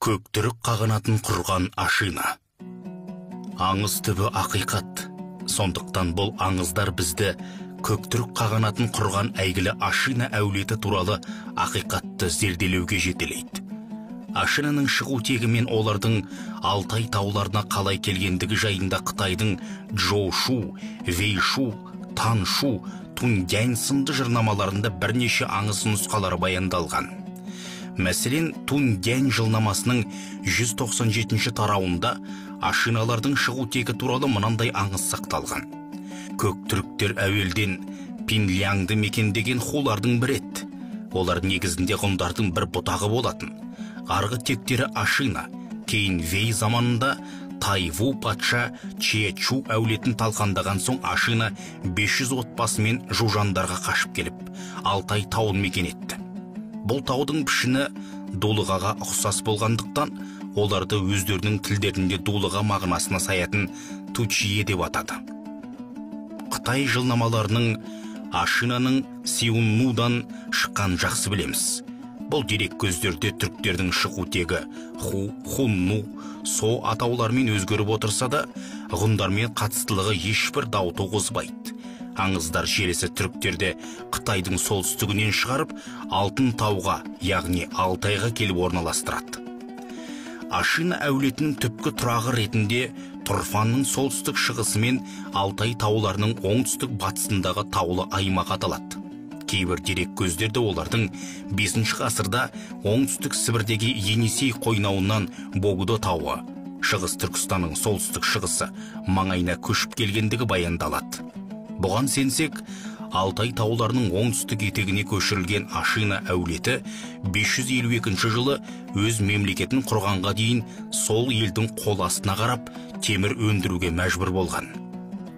Көктүрік қағанатын құрған ашина. Аңыз түбі ақиқат. Сондықтан бұл аңыздар бізді көктүрік қағанатын құрған әйгілі ашина әулеті туралы ақиқатты зерделеуге жетелейді. Ашинаның шығу тегі мен олардың Алтай тауларына қалай келгендігі жайында Қытайдың Джоушу, Вейшу, Таншу, Тундянь сынды жырнамаларында бірнеше аңыз нұсқалары баяндалған. Мәселен, Тундянь жылнамасының 197-ші тарауында ашиналардың шығу тегі туралы мынандай аңыз сақталған. Көктүріктер әуелден Пинлянды мекендеген хулардың бірі еді. Олар негізінде ғұндардың бір бұтағы болатын. Арғы тектері ашина, кейін Вей заманында Тайву патша Чечу әулетін талқандаған соң ашина 500 отбасымен жужандарға қашып келіп, Алтай тауын мекен етті. Бұл таудың пішіні дулығаға ұқсас болғандықтан, оларды өздерінің тілдерінде дулыға мағынасына саятын Тучие деп атады. Қытай жылнамаларының ашинаның Сиуннудан шыққан жақсы білеміз. Бұл дерек көздерде түріктердің шығу тегі Ху, Хунну, Со атаулармен өзгеріп отырса да, ғұндармен қатыстылығы ешбір дау туғызбайды. Аңыздар желісі түріктерді Қытайдың солтүстігінен шығарып, Алтын тауға, яғни Алтайға келіп орналастырады. Ашина әулетінің түпкі тұрағы ретінде Тұрфанның солтүстік шығысы мен Алтай тауларының оңтүстік батысындағы таулы аймақ аталады. Кейбір дерек көздерді олардың 5-ші ғасырда оңтүстік Сібірдегі Енисей қойнауынан Богдо тауы, шығыс Түркістанның солтүстік шығысы маңайына көшіп келгендігі баяндалады. Бұған сенсек, Алтай тауларының оңтүстік етегіне көшірілген ашина әулеті 552 жылы өз мемлекетін құрғанға дейін сол елдің қол астына қарап темір өндіруге мәжбүр болған.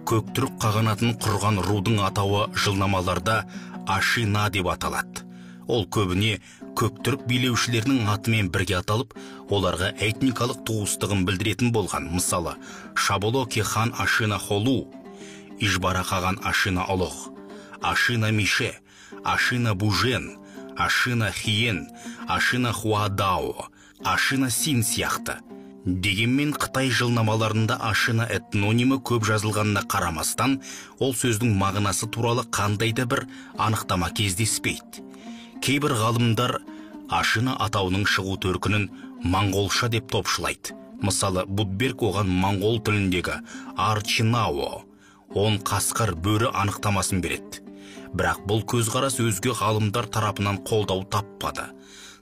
Көктүрік қағанатын құрған рудың атауы жылнамаларда ашина деп аталады. Ол көбіне көктүрік билеушілерінің атымен бірге аталып, оларға этникалық туыстығын білдіретін болған. Мысалы, Шаболоки хан ашина Холу, Ижбара қаған ашина Олох, ашина Мише, ашина Бужен, ашина Хиен, ашина Хуадао, ашина Син сияқты. Дегенмен Қытай жылнамаларында ашина этнонимі көп жазылғанына қарамастан, ол сөздің мағынасы туралы қандайда бір анықтама кездеспейді. Кейбір ғалымдар ашина атауының шығу төркінін моңғолша деп топшылайды. Мысалы, Будберг оған моңғол тіліндегі Арчинао, он қасқыр бөрі анықтамасын береді. Бірақ бұл көзқарас өзге ғалымдар тарапынан қолдау таппады.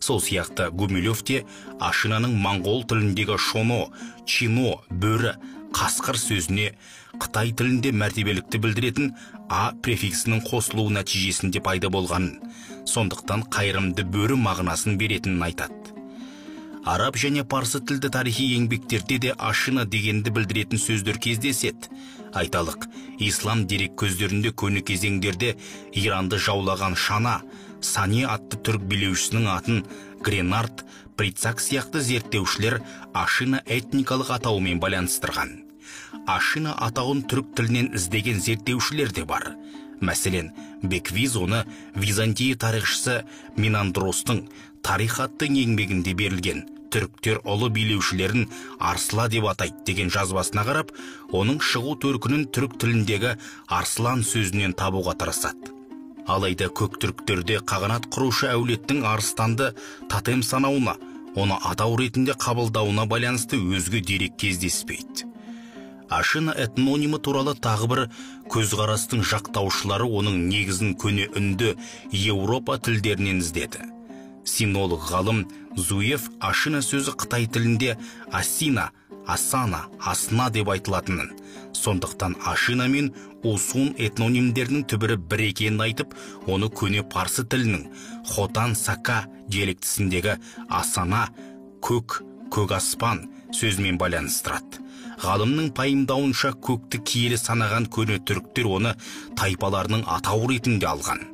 Сол сияқты Гумилев те ашинаның моңғол тіліндегі шоно, чино, бөрі, қасқыр сөзіне Қытай тілінде мәртебелікті білдіретін а префиксінің қосылуы нәтижесінде пайда болғанын, сондықтан қайырымды бөрі мағынасын беретінін айтады. Араб және парсы тілді тарихи еңбектерде де ашина дегенді білдіретін сөздер кездеседі. Айталық, ислам дерек көздерінде көне кезеңдерде Иранды жаулаған Шана, Сани атты түрік билеушісінің атын Гренард, Прицак сияқты зерттеушілер ашина этникалық атауымен байланыстырған. Ашина атауын түрік тілінен іздеген зерттеушілер де бар. Мәселен, Беквиз оны Византия тарихшысы Минандростың тарих атты еңбегінде берілген түріктер ұлы билеушілерін Арсла деп атайды деген жазбасына қарап, оның шығу төркінін түрік тіліндегі Арслан сөзінен табуға тырысады. Алайда көктүріктерде қағанат құрушы әулеттің арыстанды тотем санауына, оны атау ретінде қабылдауына байланысты өзге дерек кездеспейді. Ашина этнонимі туралы тағы бір көзқарастың жақтаушылары оның негізін көне үнді Еуропа тілдерінен іздеді. Синолог ғалым Зуев ашина сөзі Қытай тілінде асина, асана, асна деп айтылатынын, сондықтан ашина мен усун этнонимдерінің түбірі бір екенін айтып, оны көне парсы тілінің хотан сака диалектісіндегі асана, көк, көк аспан сөзімен байланыстырады. Ғалымның пайымдауынша көкті киелі санаған көне түріктер оны тайпаларының атау ретінде алған.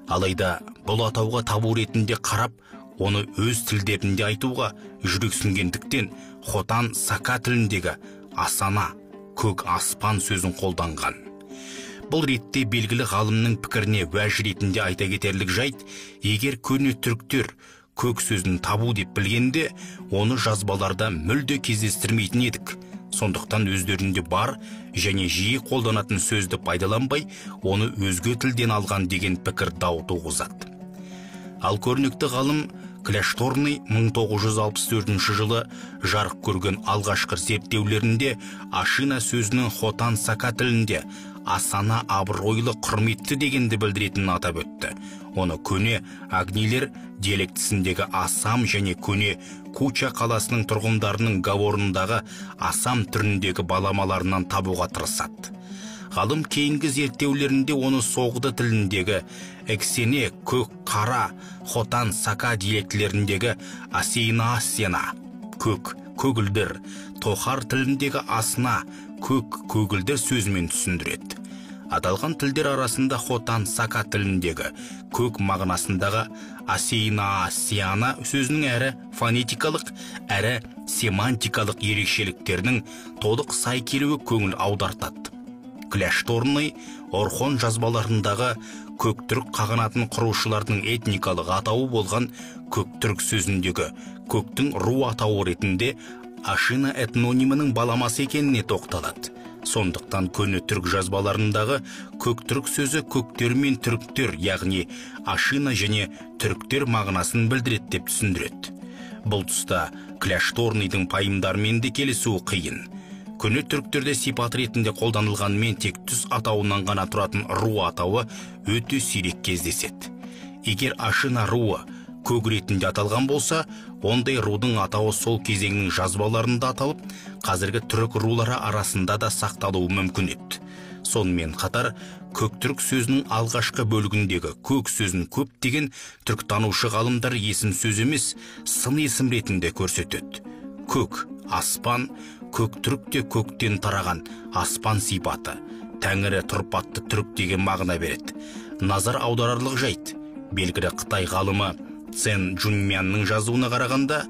Алайда бұл атауға табу ретінде қарап, оны өз тілдерінде айтуға жүрексінгендіктен хотан сака тіліндегі асана, көк аспан сөзін қолданған. Бұл ретте белгілі ғалымның пікіріне уәж ретінде айта кетерлік жайт, егер көне түріктер көк сөзін табу деп білгенде, оны жазбаларда мүлде кездестірмейтін едік. Сондықтан өздерінде бар және жиі қолданатын сөзді пайдаланбай, оны өзге тілден алған деген пікір дау туғызады. Ал көрнекті ғалым Кляшторный 1964 жылы жарық көрген алғашқы зерттеулерінде ашина сөзінің хотан сака тілінде асана абыройлы құрметті дегенді білдіретінін атап өтті. Оны көне агнилер диалектісіндегі асам және көне Куча қаласының тұрғындарының гаворындағы асам түріндегі баламаларынан табуға тырысады. Ғалым кейінгі зерттеулерінде оны соғды тіліндегі эксене, көк, қара, хотан, сака диалектілеріндегі асейна, асена, көк, көгілдір, тохар тіліндегі асна, көк, көгілдір сөзімен түсіндіреді. Аталған тілдер арасында хотан, сака тіліндегі көк мағынасындағы асейна, асяна сөзінің әрі фонетикалық, әрі семантикалық ерекшеліктерінің толық сай келуі көңіл аудартады. Кляшторный Орхон жазбаларындағы көктүрік қағанатын құрушылардың этникалық атауы болған көктүрік сөзіндегі көктің ру атауы ретінде ашина этнонимінің баламасы екеніне тоқталады. Сондықтан көне түрік жазбаларындағы көктүрік сөзі көктер мен түріктер, яғни ашина және түріктер мағынасын білдіреді деп түсіндіреді. Бұл тұста Кляшторныйдың пайымдарымен де келісуі қиын. Көне түріктерде сипат ретінде қолданылғанмен тек түс атауынан ғана тұратын ру атауы өте сирек кездеседі. Егер ашина руы көк ретінде аталған болса, ондай рудың атауы сол кезеңнің жазбаларында аталып, қазіргі түрік рулары арасында да сақталуы мүмкін еді. Сонымен қатар, көктүрік сөзінің алғашқы бөлігіндегі көк сөзін көп деген түріктанушы ғалымдар есім сөз емес, сын есім ретінде көрсетеді. Көк, аспан, көктүрікте көктен тараған аспан сипаты, тәңірі тұрпатты түрік деген мағына береді. Назар аударарлық жайт, белгілі Қытай ғалымы Цен Джунмянның жазуына қарағанда,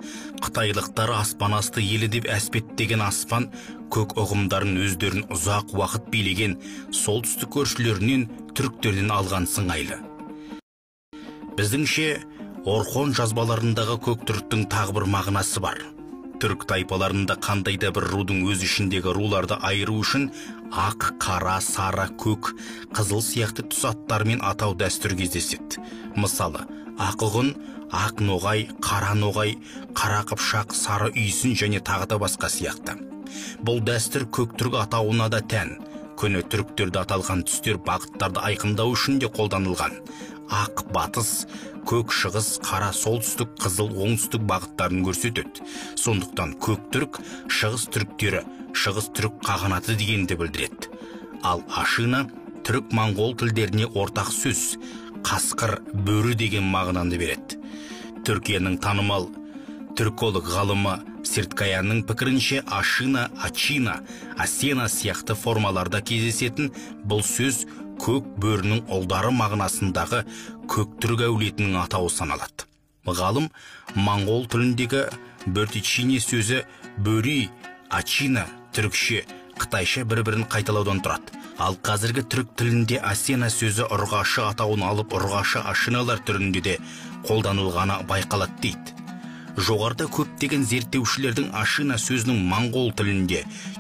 қытайлықтар аспан асты елі деп әспеттеген аспан көк ұғымдарын өздерін ұзақ уақыт билеген солтүстік көршілерінен түріктерден алған сыңайлы. Біздіңше, Орхон жазбаларындағы көктүріктің тағы бір мағынасы бар. Түрік тайпаларында қандай да бір рудың өз ішіндегі руларды айыру үшін ақ, қара, сары, көк, қызыл сияқты түс аттармен атау дәстүр кездеседі. Мысалы, ақұғын, ақ ноғай, қара ноғай, қара қыпшақ, сары үйсін және тағы да басқа сияқты. Бұл дәстүр көктүрік атауына да тән. Көне түріктерді аталған түстер бағыттарды айқындау үшін де қолданылған. Ақ батыс, көк шығыс, қара солтүстік, қызыл оңтүстік бағыттарын көрсетеді. Сондықтан көк түрік, шығыс түріктері, шығыс түрік қағанаты дегенді білдіреді. Ал ашина түрік моңғол тілдеріне ортақ сөз, қасқыр, бөрі деген мағынаны береді. Түркияның танымал түрколог ғалымы Серткаянның пікірінше ашина, ачина, асена сияқты формаларда кездесетін бұл сөз көк бөрінің ұлдары мағынасындағы көктүрік әулетінің атауы саналады. Ғалым моңғол тіліндегі бөртичине сөзі бөри, ачина, түрікше, қытайша бір-бірін қайталаудан тұрады. Ал қазіргі түрік тілінде асена сөзі ұрғашы атауын алып ұрғашы ашиналар түрінде де қолданылғаны байқалады дейді. Жоғарда көптеген зерттеушілердің ашина сөзінің моңғол тілінде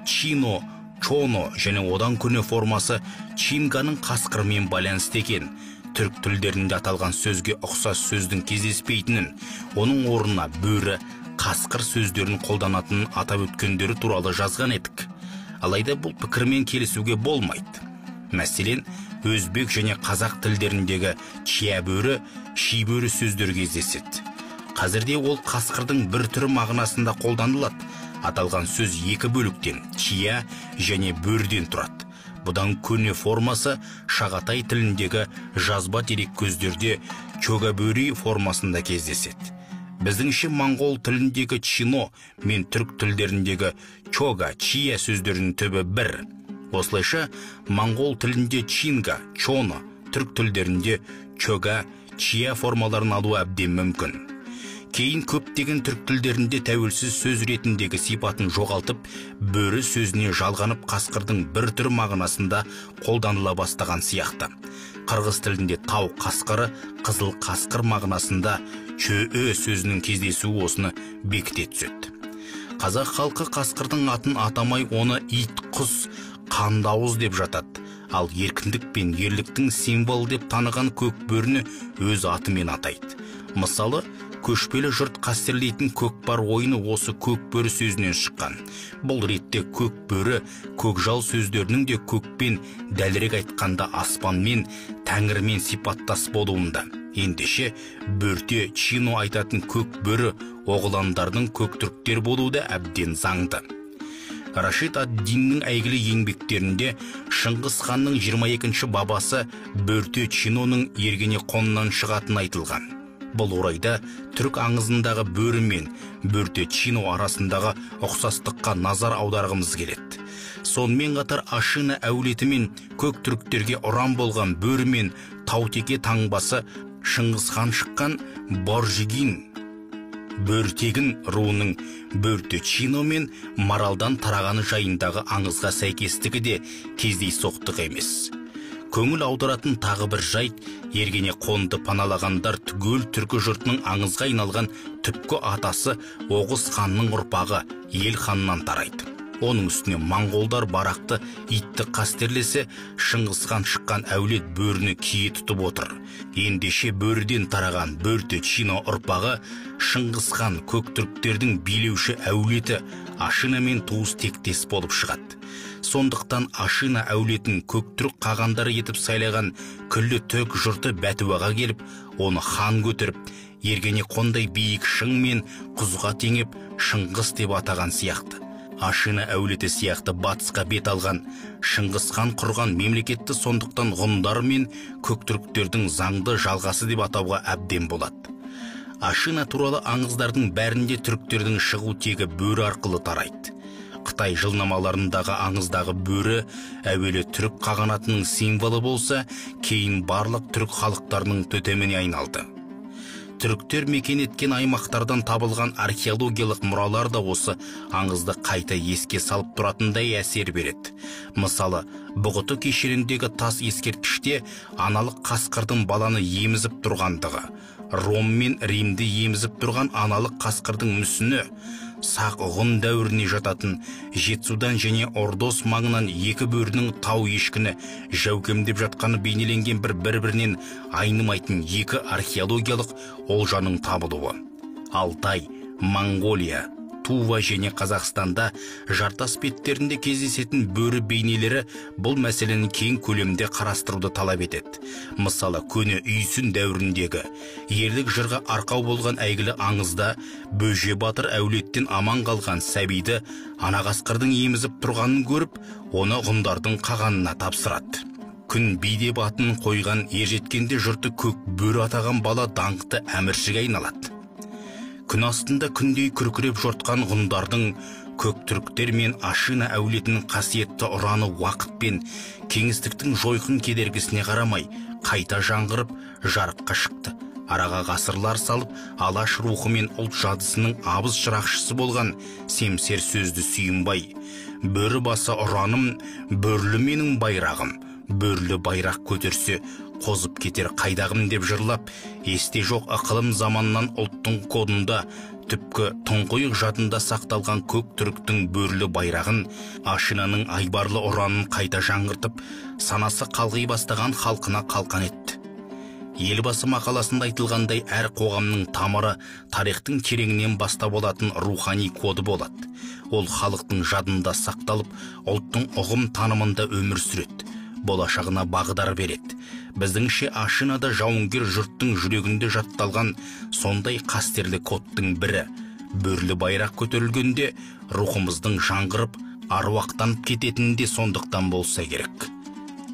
чино, чоно және одан көне формасы чинганың қасқырмен байланысты екен. Түрік тілдерінде аталған сөзге ұқсас сөздің кездеспейтінін, оның орнына бөрі, қасқыр сөздерін қолданатынын атап өткендері туралы жазған едік. Алайда бұл пікірмен келісуге болмайды. Мәселен, өзбек және қазақ тілдеріндегі чия бөрі, ши бөрі сөздер кездеседі. Қазірде ол қасқырдың бір түрі мағынасында қолданылады. Аталған сөз екі бөліктен, чия және бөрден тұрады. Бұдан көне формасы шағатай тіліндегі жазба дерек көздерде чога-бөри формасында кездеседі. Біздіңше моңғол тіліндегі чино мен түрік тілдеріндегі чога, чия сөздерінің түбі бір. Осылайша, моңғол тілінде чинга, чоно, түрік тілдерінде чога, чия формаларын алу әбден мүмкін. Кейін көптеген түрік тілдерінде тәуелсіз сөз ретіндегі сипатын жоғалтып, бөрі сөзіне жалғанып қасқырдың бір түр мағынасында қолданыла бастаған сияқты. Қырғыз тілінде тау қасқыры, қызыл қасқыр мағынасында чөө сөзінің кездесуі осыны бекіте түседі. Қазақ халқы қасқырдың атын атамай оны ит, құс, қандауыз деп жатады. Ал еркіндік пен ерліктің символы деп таныған көкбөріні өз атымен атайды. Мысалы, көшпелі жұрт қастерлейтін көкпар ойыны осы көкбөрі сөзінен шыққан. Бұл ретте көкбөрі, көкжал сөздерінің де көкпен, дәлірек айтқанда аспанмен, тәңірмен сипаттас болуында. Ендеше, бөрте чино айтатын көкбөрі оғыландардың көктүріктер болуы әбден заңды. Рашид ад-Диннің әйгілі еңбектерінде Шыңғыс ханның 22-ші бабасы бөрте чиноның ергене қонынан шығатын айтылған. Бұл орайда түрік аңызындағы бөрі мен бөрте чино арасындағы ұқсастыққа назар аударғымыз келеді. Сонымен қатар Ашина әулеті мен көк түріктерге ұран болған бөрі мен таутеке таңбасы Шыңғыс хан шыққан Боржигин бөртегін руының бөрте чино мен маралдан тарағаны жайындағы аңызға сәйкестігі де кездейсоқтық емес. Көңіл аударатын тағы бір жайт, ергене қонды паналағандар түгел түркі жұртының аңызға айналған түпкі атасы Оғыз ханның ұрпағы Ел ханнан тарайды. Оның үстіне моңғолдар барақты итті қастерлесе, Шыңғыс хан шыққан әулет бөріні кие тұтып отыр. Ендеше бөріден тараған бөрте чино ұрпағы Шыңғыс хан көктүріктердің билеуші әулеті Ашина мен туыс тектес болып шығады. Сондықтан Ашина әулетін көктүрік қағандары етіп сайлаған күллі түрік жұрты бәтуаға келіп, оны хан көтеріп, ергене қондай биік шың мен құзға теңеп Шыңғыс деп атаған сияқты. Ашина әулеті сияқты батысқа бет алған Шыңғыс хан құрған мемлекетті сондықтан ғұндар мен көктүріктердің заңды жалғасы деп атауға әбден болады. Ашина туралы аңыздардың бәрінде түріктердің шығу тегі бөрі арқылы тарайды. Қытай жылнамаларындағы аңыздағы бөрі әуелі түрік қағанатының символы болса, кейін барлық түрік халықтарының тотеміне айналды. Түріктер мекен еткен аймақтардан табылған археологиялық мұралар да осы аңызды қайта еске салып тұратындай әсер береді. Мысалы, Бұғыты кешеніндегі тас ескерткіште аналық қасқырдың баланы емізіп тұрғандығы, Ром мен Римді емізіп тұрған аналық қасқырдың мүсіні, сақ ғұн дәуіріне жататын Жетісудан және Ордос маңынан екі бөрінің тау ешкіні жәукемдеп жатқаны бейнеленген бір-бірінен айнымайтын екі археологиялық олжаның табылуы. Алтай, Монғолия, Тува және Қазақстанда жартас беттерінде кездесетін бөрі бейнелері бұл мәселені кең көлемде қарастыруды талап етеді. Мысалы, көне Үйсін дәуіріндегі ерлік жырға арқау болған әйгілі аңызда Бөже батыр әулеттен аман қалған сәбиді ана қасқырдың емізіп тұрғанын көріп, оны ғұндардың қағанына тапсырады. Күн биде батын қойған ержеткенде жұрты көк бөрі атаған бала даңқты әміршіге айналады. Күн астында күндей күркіреп жортқан ғұндардың көк түріктер мен Ашина әулетінің қасиетті ұраны уақыт пен кеңістіктің жойқын кедергісіне қарамай қайта жаңғырып жарыққа шықты. Араға ғасырлар салып, алаш рухы мен ұлт жадысының абыз шырақшысы болған семсер сөзді Сүйінбай: бөрі басы ұраным, бөрлі менің байрағым, бөрлі байрақ көтерсе қозып кетер қайдағым деп жырлап, есте жоқ ықылым заманнан ұлттың кодында түпкі тұңғиық жадында сақталған көк түріктің бөрлі байрағын, Ашинаның айбарлы ұранын қайта жаңғыртып, санасы қалғи бастаған халқына қалқан етті. Елбасы мақаласында айтылғандай, әр қоғамның тамыры тарихтың тереңінен бастап болатын рухани коды болады. Ол халықтың жадында сақталып, ұлттың ұғым танымында өмір сүреді, болашағына бағдар береді. Біздіңше Ашинада жауынгер жұрттың жүрегінде жатталған сондай қастерлі кодтың бірі. Бөрлі байрақ көтерілгенде рухымыздың жаңғырып, аруақтанып кететінінде сондықтан болса керек.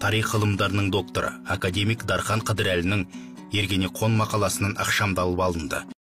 Тарих ғылымдарының докторы академик Дархан Қыдырәлінің Ергене қон мақаласынан ықшамдалып алынды.